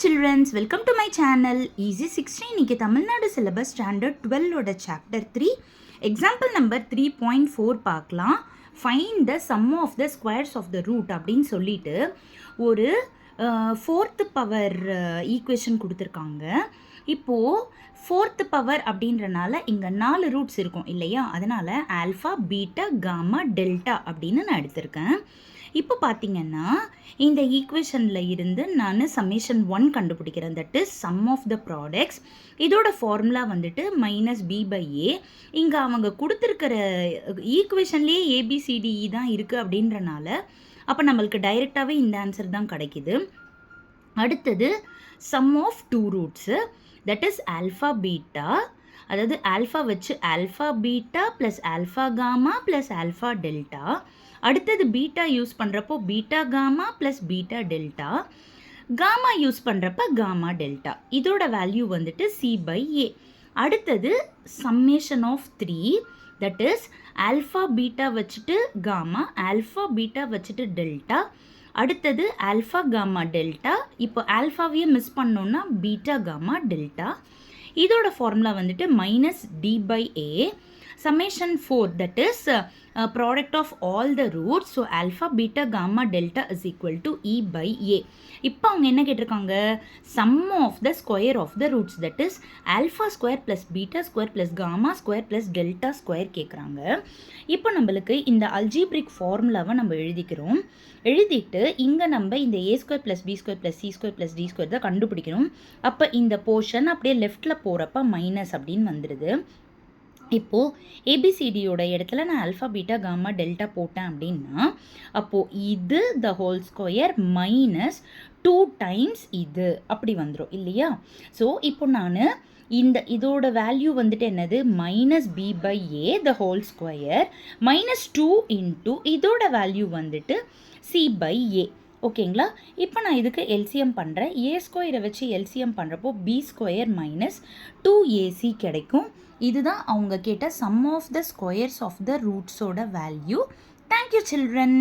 childrens, welcome to my channel Easy 16. இன்னைக்கு Tamil Nadu syllabus standard 12 ஓட chapter 3 example number 3.4 பார்க்கலாம். Find the sum of the squares of the root அப்படின்னு சொல்லிட்டு ஒரு fourth power equation கொடுத்துருக்காங்க. இப்போது ஃபோர்த்து பவர் அப்படின்றனால இங்கே 4 ரூட்ஸ் இருக்கும் இல்லையா, அதனால் ஆல்ஃபா பீட்டா காமா டெல்டா அப்படின்னு நான் எடுத்திருக்கேன். இப்போ பார்த்தீங்கன்னா இந்த ஈக்குவேஷனில் இருந்து நான் சம்மேஷன் 1 கண்டுபிடிக்கிறேன். That is sum of the products. இதோட ஃபார்முலா வந்துட்டு -b/a. இங்கே அவங்க கொடுத்துருக்கிற ஈக்குவேஷன்லேயே ABCDE தான் இருக்குது அப்படின்றனால அப்போ நம்மளுக்கு டைரெக்டாகவே இந்த ஆன்சர் தான் கிடைக்கிது. அடுத்தது sum of 2 roots, that is alpha beta, அதாவது ஆல்ஃபா வச்சு alpha beta plus alpha gamma plus alpha delta. அடுத்தது பீட்டா யூஸ் பண்ணுறப்போ beta gamma plus beta delta, gamma use பண்ணுறப்ப காமா டெல்டா. இதோட வேல்யூ வந்துட்டு c/a. அடுத்தது summation of 3, that is alpha beta வச்சுட்டு gamma, alpha beta வச்சுட்டு delta, அடுத்தது alpha gamma delta. இப்போ ஆல்ஃபாவையே மிஸ் பண்ணோன்னா பீட்டா காமா டெல்டா. இதோட ஃபார்முலா வந்துட்டு -d/a. Summation 4, that is product of all the roots. So alpha beta gamma delta is equal to E/a. இப்போ அவங்க என்ன கேட்டிருக்காங்க, sum of the square of the roots, that is alpha square plus beta square plus gamma square plus delta square கேட்குறாங்க. இப்போ நம்மளுக்கு இந்த algebraic ஃபார்முலாவை நம்ம எழுதிக்கிறோம். எழுதிட்டு இங்கே நம்ம இந்த a² + b² + c² + d² தான் கண்டுபிடிக்கணும். அப்போ இந்த போர்ஷன் அப்படியே லெஃப்டில் போகிறப்ப மைனஸ் அப்படின்னு வந்துடுது. இப்போது ஏபிசிடியோட இடத்துல நான் ஆல்ஃபா பீட்டா காமா டெல்டா போட்டேன் அப்படின்னா அப்போது இது த ஹோல் ஸ்கொயர் -2 டைம்ஸ் இது அப்படி வந்துடும் இல்லையா. ஸோ இப்போ நான் இதோட வேல்யூ வந்துட்டு என்னது, -b/a the whole square -2 into இதோட வேல்யூ வந்துட்டு c/a. ஓகேங்களா. இப்போ நான் இதுக்கு எல்சிஎம் பண்ணுறேன். a² வச்சு எல்சிஎம் பண்ணுறப்போ b² - 2ac கிடைக்கும். இதுதான் அவங்க கேட்ட sum of the squares of the ரூட்ஸோட வேல்யூ. Thank you children.